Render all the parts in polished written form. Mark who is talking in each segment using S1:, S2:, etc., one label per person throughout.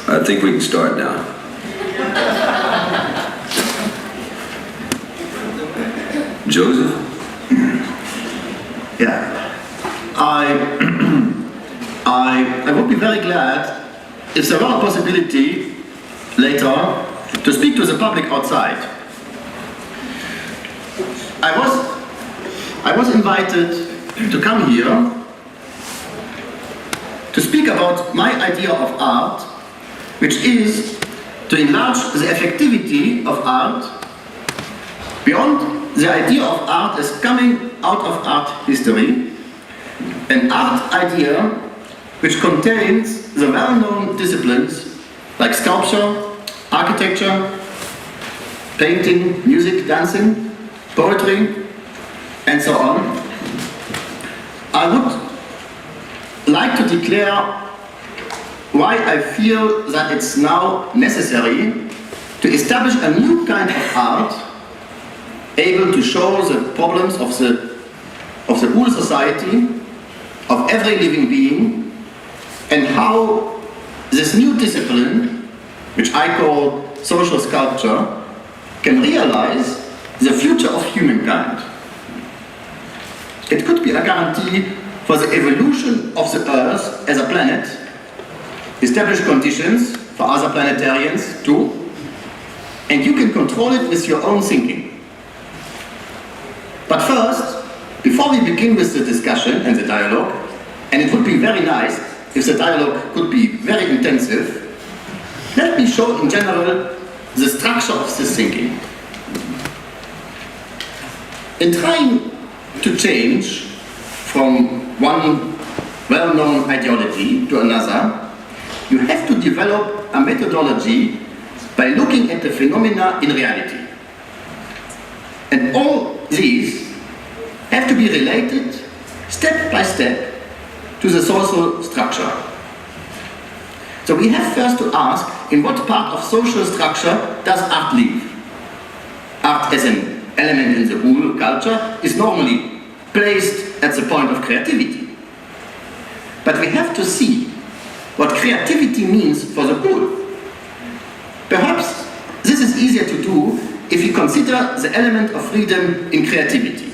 S1: I think we can start now. Joseph?
S2: Yeah. I would be very glad if there were a possibility later to speak to the public outside. I was invited to come here to speak about my idea of art, which is to enlarge the effectivity of art beyond the idea of art as coming out of art history, an art idea which contains the well-known disciplines like sculpture, architecture, painting, music, dancing, poetry, and so on. I would like to declare why I feel that it's now necessary to establish a new kind of art able to show the problems of the whole society, of every living being, and how this new discipline, which I call social sculpture, can realize the future of humankind. It could be a guarantee for the evolution of the Earth as a planet, establish conditions for other planetarians too, and you can control it with your own thinking. But first, before we begin with the discussion and the dialogue, and it would be very nice if the dialogue could be very intensive, let me show in general the structure of this thinking. In trying to change from one well-known ideology to another, you have to develop a methodology by looking at the phenomena in reality. And all these have to be related, step by step, to the social structure. So we have first to ask, in what part of social structure does art live? Art as an element in the whole culture is normally placed at the point of creativity. But we have to see what creativity means for the whole. Perhaps this is easier to do if you consider the element of freedom in creativity.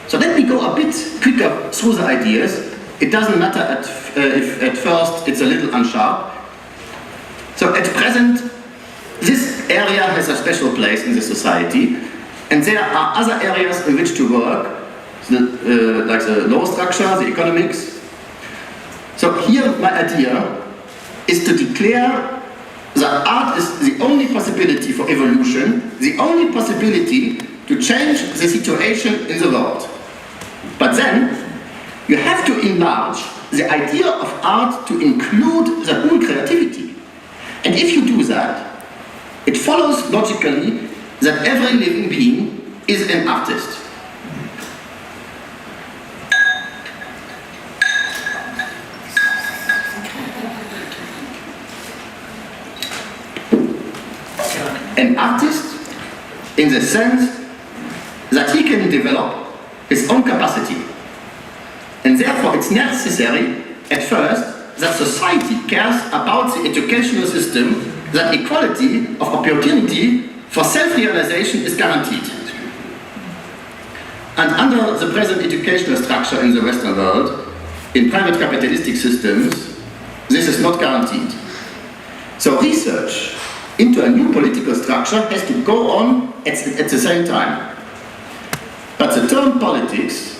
S2: So let me go a bit quicker through the ideas. It doesn't matter if at first it's a little unsharp. So at present, this area has a special place in the society, and there are other areas in which to work, like the law structure, the economics. So here my idea is to declare that art is the only possibility for evolution, the only possibility to change the situation in the world. But then, you have to enlarge the idea of art to include the whole creativity. And if you do that, it follows logically that every living being is an artist. An artist in the sense that he can develop his own capacity. And therefore it's necessary at first that society cares about the educational system, that equality of opportunity for self-realization is guaranteed. And under the present educational structure in the Western world, in private capitalistic systems, this is not guaranteed. So research into a new political structure has to go on at the same time. But the term politics,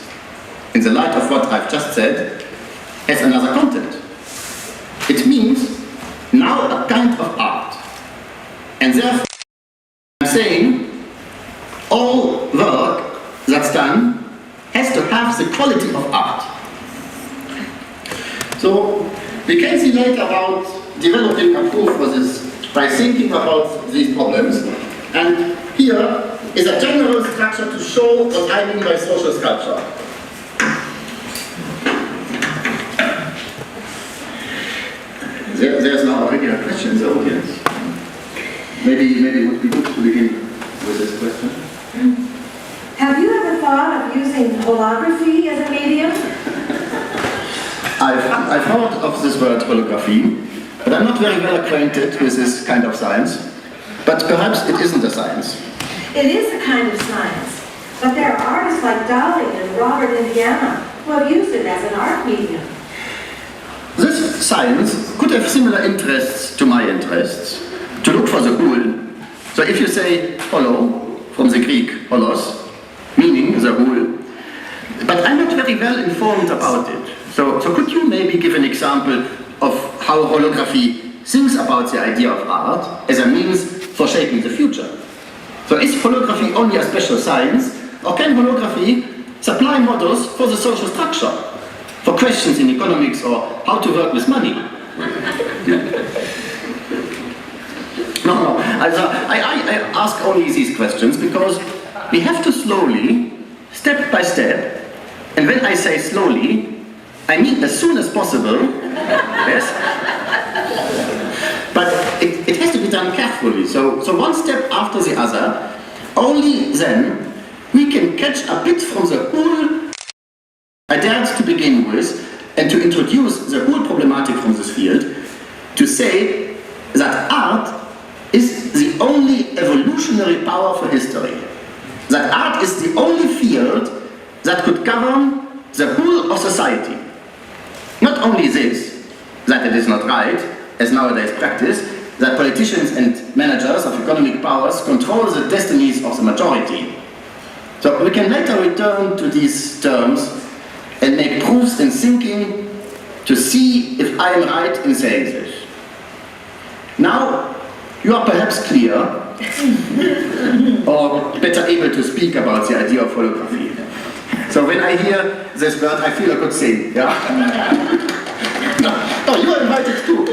S2: in the light of what I've just said, has another content. It means now a kind of art. And therefore, I'm saying all work that's done has to have the quality of art. So we can see later about developing a proof for this by thinking about these problems. And here is a general structure to show what I mean by social sculpture. There's now already a question in the audience. Maybe it would be good to begin with this question.
S3: Have you ever thought of using holography as a medium
S2: I've heard of this word holography, but I'm not very well acquainted with this kind of science. But perhaps it isn't a science.
S3: It is a kind of science, but there are artists like Dali and Robert Indiana who have used it as an art medium.
S2: This science could have similar interests to my interests, to look for the whole. So if you say holo, from the Greek holos, meaning the whole, but I'm not very well informed about it. So could you maybe give an example of how holography thinks about the idea of art as a means for shaping the future? So is holography only a special science, or can holography supply models for the social structure, for questions in economics or how to work with money? No. I ask only these questions because we have to slowly, step by step, and when I say slowly, I mean as soon as possible, yes? But it has to be done carefully, so one step after the other, only then we can catch a bit from the whole I dared to begin with, and to introduce the whole problematic from this field, to say that art is the only evolutionary power for history. That art is the only field that could govern the whole of society. Not only this, that it is not right, as nowadays practice, that politicians and managers of economic powers control the destinies of the majority. So we can later return to these terms and make proofs in thinking to see if I am right in saying this. Now, you are perhaps clear, or better able to speak about the idea of holography. So when I hear this word, I feel a good thing, yeah? No, you are invited too.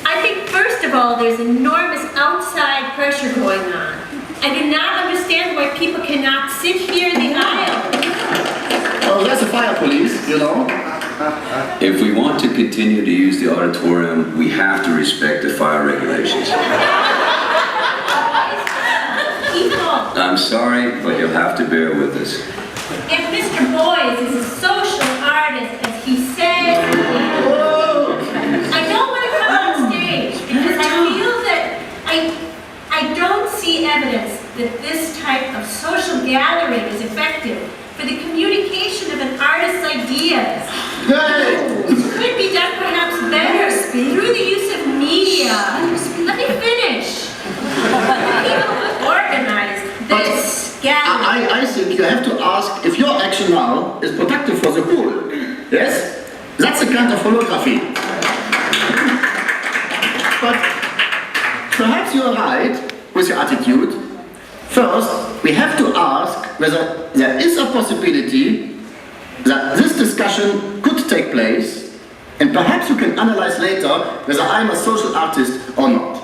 S4: I think first of all, there's enormous outside pressure going on. I do not understand why people cannot sit here in the aisle.
S2: Oh, that's a fire police, you know.
S1: If we want to continue to use the auditorium, we have to respect the fire regulations.
S4: People,
S1: I'm sorry, but you'll have to bear with us.
S4: if Mr. Beuys is a social artist, as he said, I don't want to come on stage because I feel that I don't see evidence that this type of social gathering is effective for the communication of an artist's ideas. Could be done perhaps better through the use of media. Let me finish. The people who organized this gathering.
S2: I think you have to ask if your action now is productive for the whole. Yes? That's a kind of holography. But perhaps you are right with your attitude. First, we have to ask whether there is a possibility that this discussion could take place, and perhaps you can analyze later whether I'm a social artist or not.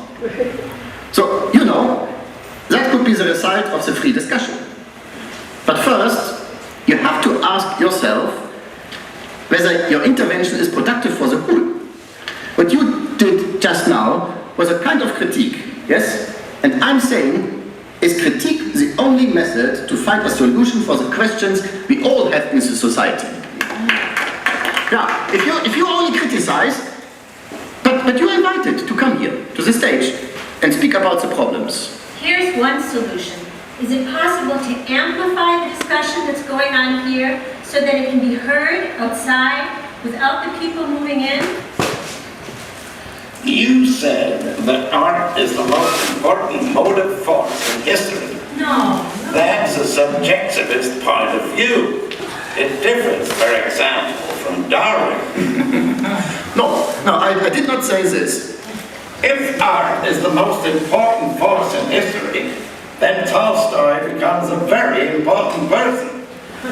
S2: So, you know, that could be the result of the free discussion. But first, you have to ask yourself whether your intervention is productive for the whole. What you did just now was a kind of critique, yes? And I'm saying, is critique the only method to find a solution for the questions we all have in the society? Yeah, if you only criticize, but you're invited to come here, to the stage, and speak about the problems.
S4: Here's one solution. Is it possible to amplify the discussion that's going on here so that it can be heard outside without the people moving in?
S5: You said that art is the most important motive force in history.
S4: No.
S5: That's a subjectivist point of view. It differs, for example, from Darwin.
S2: No, I did not say this.
S5: If art is the most important force in history, then Tolstoy becomes a very important person,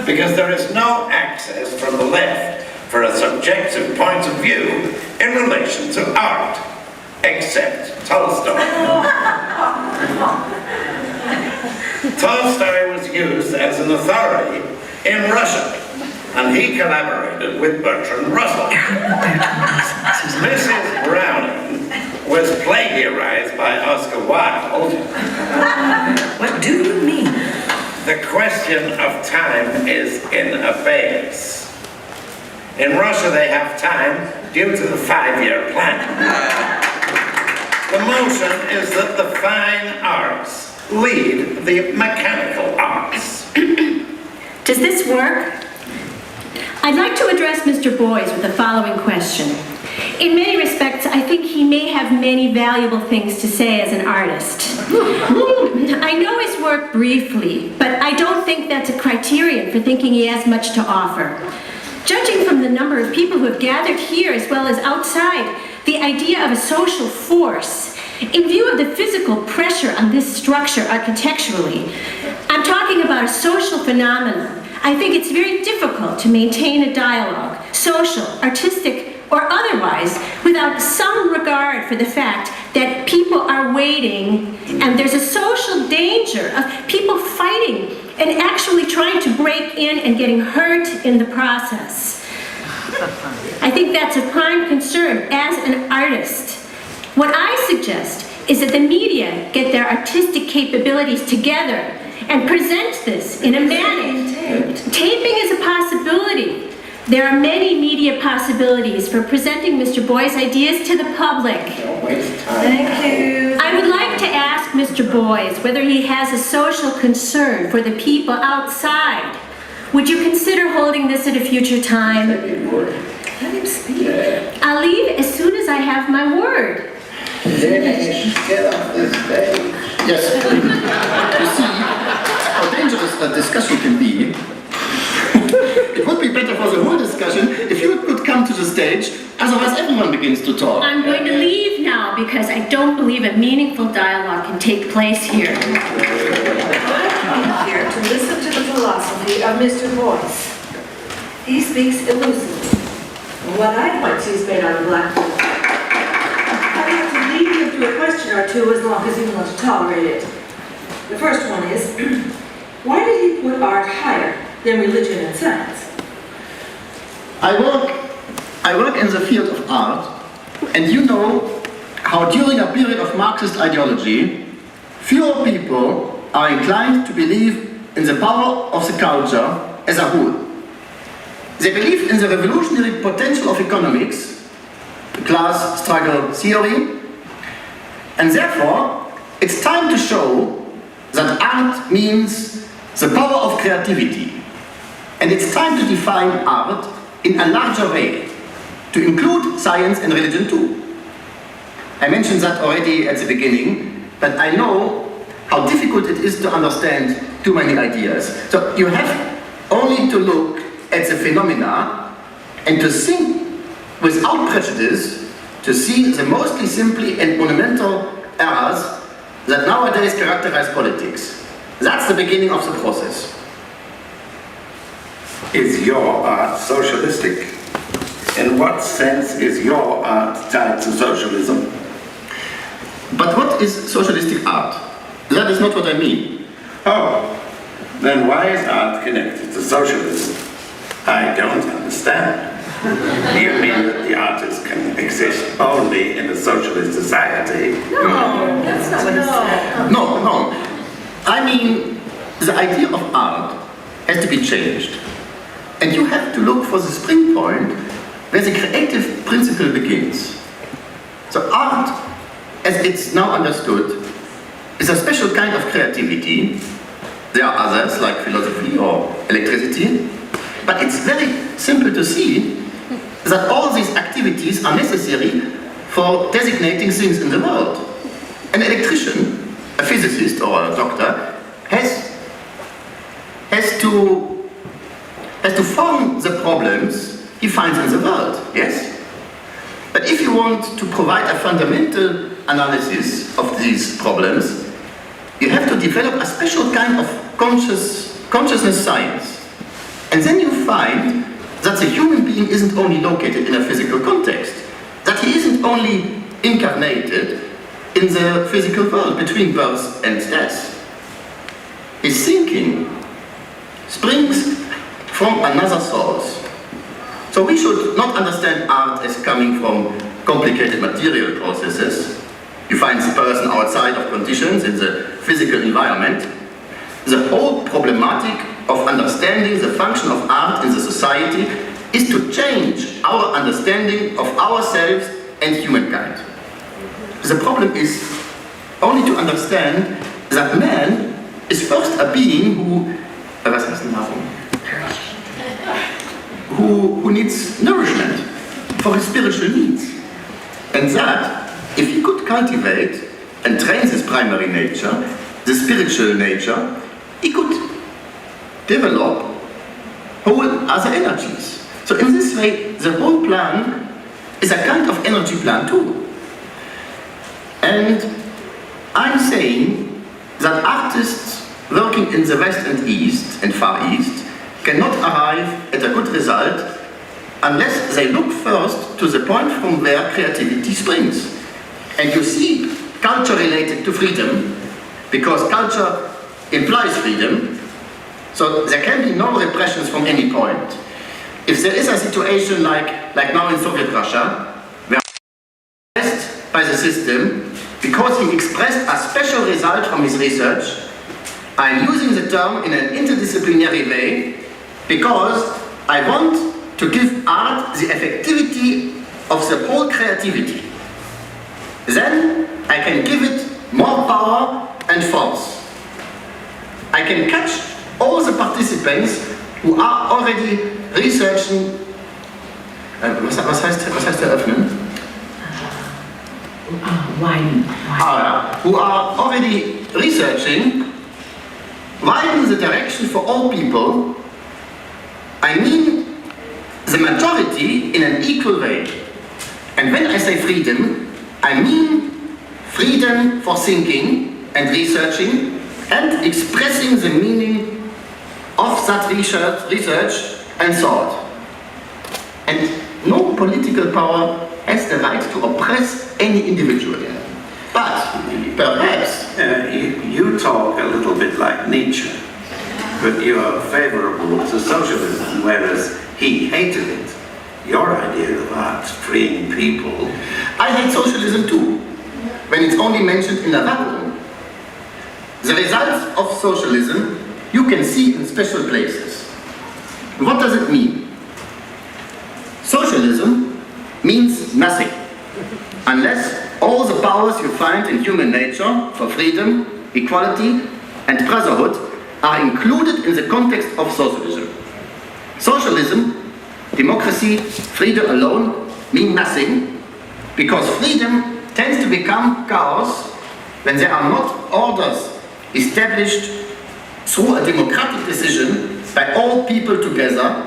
S5: because there is no access from the left for a subjective point of view in relation to art, except Tolstoy. Tolstoy was used as an authority in Russia, and he collaborated with Bertrand Russell. Mrs. Browning was plagiarized by Oscar Wilde.
S3: What do you mean?
S5: The question of time is in abeyance. In Russia, they have time due to the 5-year plan. The motion is that the fine arts lead the mechanical arts.
S6: Does this work? I'd like to address Mr. Beuys with the following question. In many respects, I think he may have many valuable things to say as an artist. I know his work briefly, but I don't think that's a criterion for thinking he has much to offer. Judging from the number of people who have gathered here as well as outside, the idea of a social force, in view of the physical pressure on this structure architecturally, I'm talking about a social phenomenon. I think it's very difficult to maintain a dialogue, social, artistic, or otherwise, without some regard for the fact that people are waiting and there's a social danger of people fighting and actually trying to break in and getting hurt in the process. I think that's a prime concern as an artist. What I suggest is that the media get their artistic capabilities together and present this in a manner. Taping is a possibility. There are many media possibilities for presenting Mr. Beuys' ideas to the public.
S3: Thank you.
S6: I would like to ask Mr. Beuys whether he has a social concern for the people outside. Would you consider holding this at a future time?
S3: Let him speak.
S6: I'll leave as soon as I have my word.
S5: Get off this stage.
S2: Yes. You see how dangerous a discussion can be. It would be better for the whole discussion if you could come to the stage, otherwise everyone begins to talk.
S6: I'm going to leave now because I don't believe a meaningful dialogue can take place here.
S3: I'm here to listen to the philosophy of Mr. Beuys. He speaks elusively. What I'd like to see is made out of blackboard. I'd like to lead him to a question or two as long as he wants to tolerate it. The first one is, why did he put art higher than religion and science?
S2: I work in the field of art, and you know how during a period of Marxist ideology, fewer people are inclined to believe in the power of the culture as a whole. They believe in the revolutionary potential of economics, the class struggle theory, and therefore it's time to show that art means the power of creativity. And it's time to define art in a larger way, to include science and religion too. I mentioned that already at the beginning, but I know how difficult it is to understand too many ideas. So you have only to look at the phenomena and to think without prejudice to see the mostly simply and monumental errors that nowadays characterize politics. That's the beginning of the process.
S5: Is your art socialistic? In what sense is your art tied to socialism?
S2: But what is socialistic art? That is not what I mean.
S5: Oh, then why is art connected to socialism? I don't understand. You mean that the artist can exist only in a socialist society?
S3: No, that's not what he said.
S2: No. I mean, the idea of art has to be changed. And you have to look for the spring point where the creative principle begins. So art, as it's now understood, is a special kind of creativity. There are others, like philosophy or electricity. But it's very simple to see that all these activities are necessary for designating things in the world. An electrician, a physicist or a doctor, has to form the problems he finds in the world, yes? But if you want to provide a fundamental analysis of these problems, you have to develop a special kind of consciousness science. And then you find that the human being isn't only located in a physical context, that he isn't only incarnated in the physical world between birth and death. His thinking springs from another source. So we should not understand art as coming from complicated material processes. You find the person outside of conditions in the physical environment. The whole problematic of understanding the function of art in the society is to change our understanding of ourselves and humankind. The problem is only to understand that man is first a being who needs nourishment for his spiritual needs. And that, if he could cultivate and train his primary nature, the spiritual nature, he could develop whole other energies. So in this way, the whole plan is a kind of energy plan too. And I'm saying that artists working in the West and East and Far East cannot arrive at a good result unless they look first to the point from where creativity springs. And you see culture related to freedom, because culture implies freedom, so there can be no repressions from any point. If there is a situation like now in Soviet Russia, where oppressed by the system because he expressed a special result from his research, I'm using the term in an interdisciplinary way because I want to give art the effectivity of the whole creativity. Then I can give it more power and force. I can catch all the participants who are already researching. Was heißt eröffnen?
S3: Widen.
S2: Who are already researching, widen the direction for all people. I mean the majority in an equal way. And when I say freedom, I mean freedom for thinking and researching and expressing the meaning of that research and thought. And no political power has the right to oppress any individual. But perhaps
S7: you talk a little bit like Nietzsche, but you are favourable to socialism, whereas he hated it. Your idea of art freeing people.
S2: I hate socialism too, when it's only mentioned in a vacuum. The results of socialism you can see in special places. What does it mean? Socialism means nothing, unless all the powers you find in human nature for freedom, equality, and brotherhood are included in the context of socialism. Socialism, democracy, freedom alone mean nothing, because freedom tends to become chaos when there are not orders established through a democratic decision by all people together,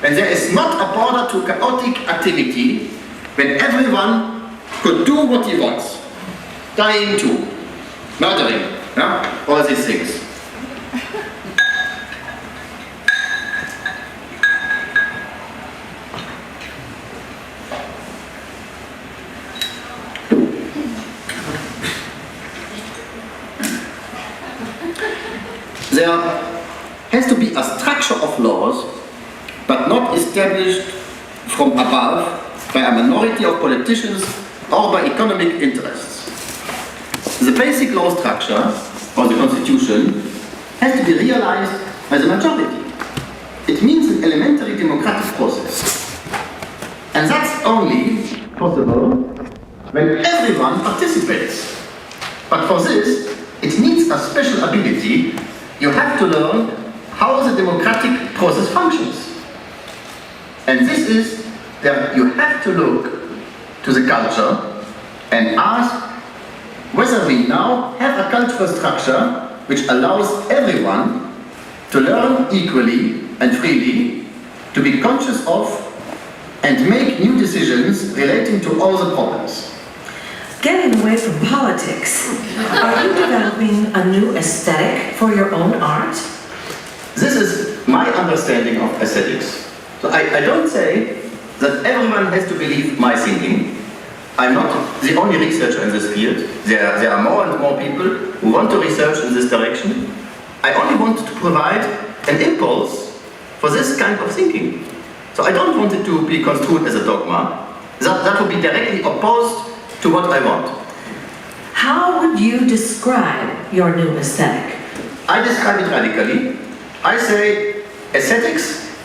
S2: when there is not a border to chaotic activity, when everyone could do what he wants, dying too, murdering, all these things. There has to be a structure of laws, but not established from above by a minority of politicians or by economic interests. The basic law structure, or the constitution, has to be realized by the majority. It means an elementary democratic process. And that's only possible when everyone participates. But for this, it needs a special ability. You have to learn how the democratic process functions. And this is that you have to look to the culture and ask whether we now have a cultural structure which allows everyone to learn equally and freely, to be conscious of and make new decisions relating to all the problems.
S3: Getting away from politics, are you developing a new aesthetic for your own art?
S2: This is my understanding of aesthetics. So I don't say that everyone has to believe my thinking. I'm not the only researcher in this field. There are more and more people who want to research in this direction. I only want to provide an impulse for this kind of thinking. So I don't want it to be construed as a dogma. That would be directly opposed to what I want.
S3: How would you describe your new aesthetic?
S2: I describe it radically. I say aesthetics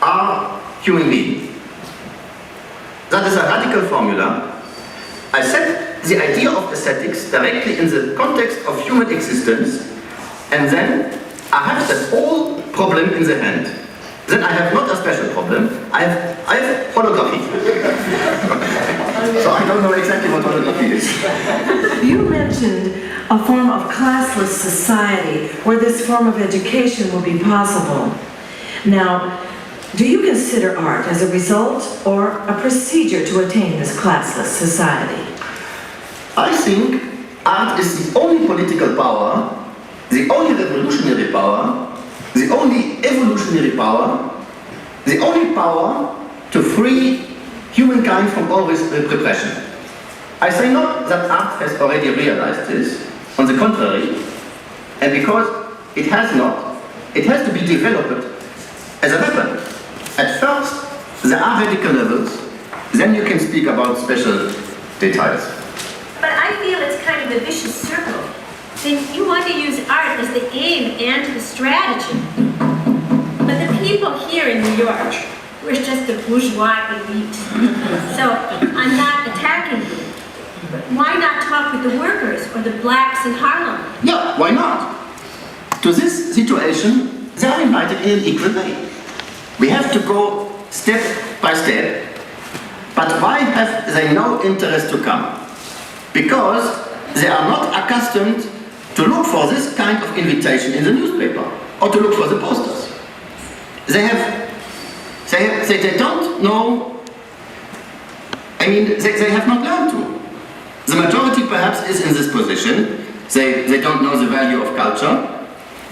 S2: are human being. That is a radical formula. I set the idea of aesthetics directly in the context of human existence, and then I have that whole problem in the hand. Then I have not a special problem, I have holography. So I don't know exactly what holography is.
S3: You mentioned a form of classless society where this form of education will be possible. Now, do you consider art as a result or a procedure to attain this classless society?
S2: I think art is the only political power, the only revolutionary power, the only evolutionary power, the only power to free humankind from all repression. I say not that art has already realized this, on the contrary, and because it has not, it has to be developed as a weapon. At first, there are radical levels, then you can speak about special details.
S4: But I feel it's kind of a vicious circle. Then you want to use art as the aim and the strategy. But the people here in New York, we're just the bourgeois elite. So I'm not attacking you. Why not talk with the workers or the blacks in Harlem?
S2: Yeah, why not? To this situation, they are invited in an equal way. We have to go step by step. But why have they no interest to come? Because they are not accustomed to look for this kind of invitation in the newspaper or to look for the posters. They don't know, they have not learned to. The majority perhaps is in this position. They don't know the value of culture.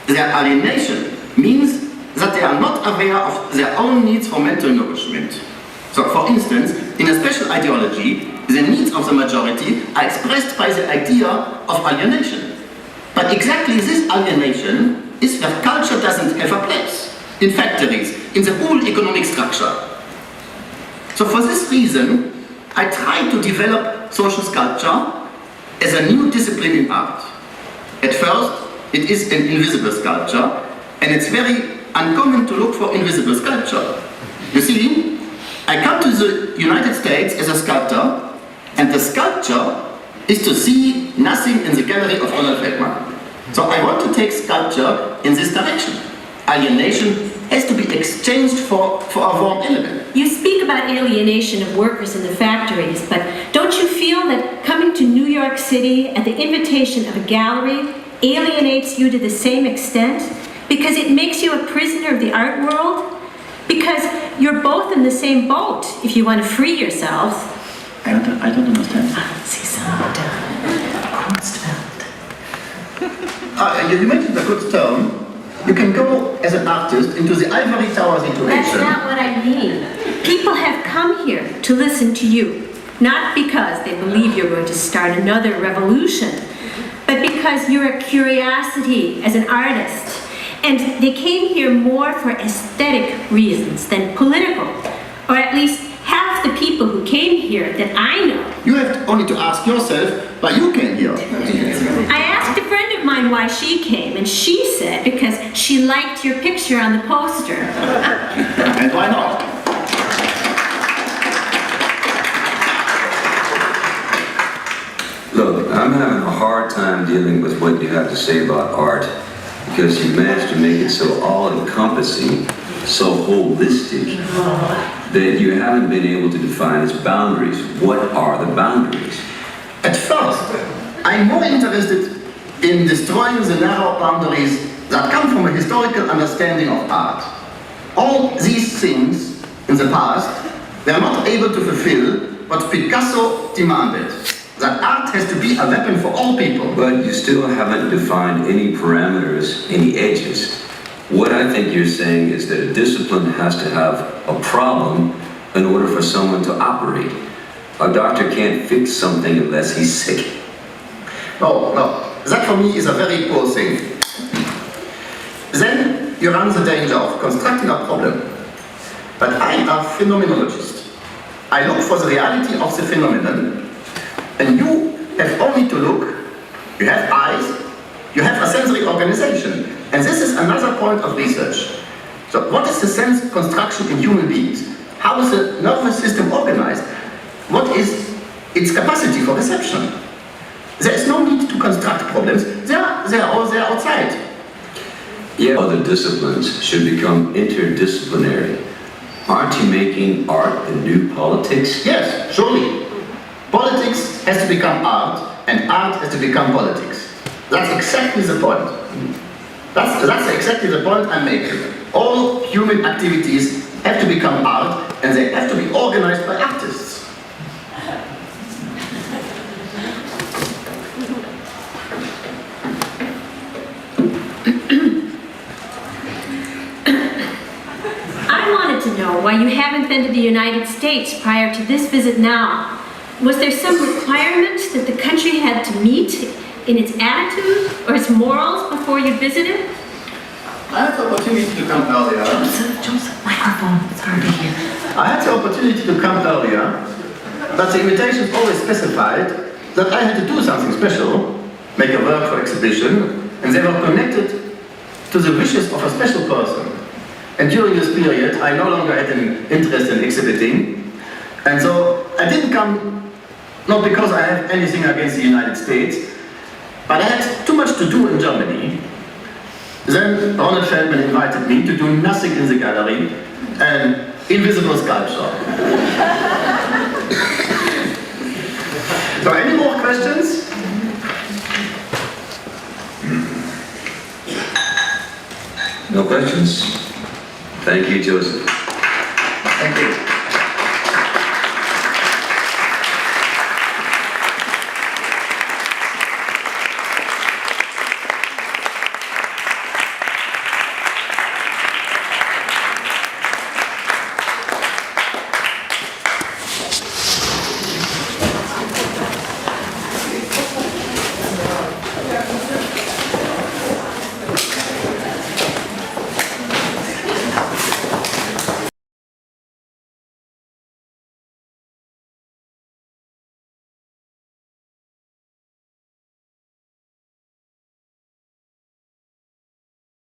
S2: Their alienation means that they are not aware of their own needs for mental nourishment. So, for instance, in a special ideology, the needs of the majority are expressed by the idea of alienation. But exactly this alienation is where culture doesn't have a place. In factories, in the whole economic structure. So for this reason, I try to develop social sculpture as a new discipline in art. At first, it is an invisible sculpture, and it's very uncommon to look for invisible sculpture. You see, I come to the United States as a sculptor, and the sculpture is to see nothing in the gallery of Ronald Feldman. So I want to take sculpture in this direction. Alienation has to be exchanged for a warm element.
S6: You speak about alienation of workers in the factories, but don't you feel that coming to New York City at the invitation of a gallery alienates you to the same extent? Because it makes you a prisoner of the art world? Because you're both in the same boat if you want to free yourselves.
S2: I don't understand. You mentioned the good term. You can go as an artist into the ivory tower situation.
S6: That's not what I mean. People have come here to listen to you, not because they believe you're going to start another revolution, but because you're a curiosity as an artist. And they came here more for aesthetic reasons than political, or at least half the people who came here that I know.
S2: You have only to ask yourself why you came here.
S6: I asked a friend of mine why she came, and she said because she liked your picture on the poster.
S2: And why not?
S1: Look, I'm having a hard time dealing with what you have to say about art because you managed to make it so all-encompassing, so holistic, that you haven't been able to define its boundaries. What are the boundaries?
S2: At first, I'm more interested in destroying the narrow boundaries that come from a historical understanding of art. All these things in the past were not able to fulfill what Picasso demanded, that art has to be a weapon for all people.
S1: But you still haven't defined any parameters, any edges. What I think you're saying is that a discipline has to have a problem in order for someone to operate. A doctor can't fix something unless he's sick.
S2: No. That for me is a very poor thing. Then you run the danger of constructing a problem. But I am a phenomenologist. I look for the reality of the phenomenon, and you have only to look. You have eyes, you have a sensory organization, and this is another point of research. So what is the sense construction in human beings? how is the nervous system organized? What is its capacity for reception? There is no need to construct problems. They are all there outside.
S1: Yeah, other disciplines should become interdisciplinary. Aren't you making art the new politics?
S2: Yes, surely. Politics has to become art, and art has to become politics. That's exactly the point. That's exactly the point I'm making. All human activities have to become art, and they have to be organized by artists.
S6: I wanted to know why you haven't been to the United States prior to this visit now. Was there some requirement that the country had to meet in its attitude or its morals before you visited?
S2: I had the opportunity to come earlier.
S3: Joseph, microphone, it's hard to hear.
S2: I had the opportunity to come earlier, but the invitation always specified that I had to do something special, make a work for exhibition, and they were connected to the wishes of a special person. And during this period, I no longer had an interest in exhibiting, and so I didn't come, not because I have anything against the United States, but I had too much to do in Germany. Then Ronald Feldman invited me to do nothing in the gallery, an invisible sculpture. So any more questions?
S1: No questions? Thank you, Joseph.
S2: Thank you.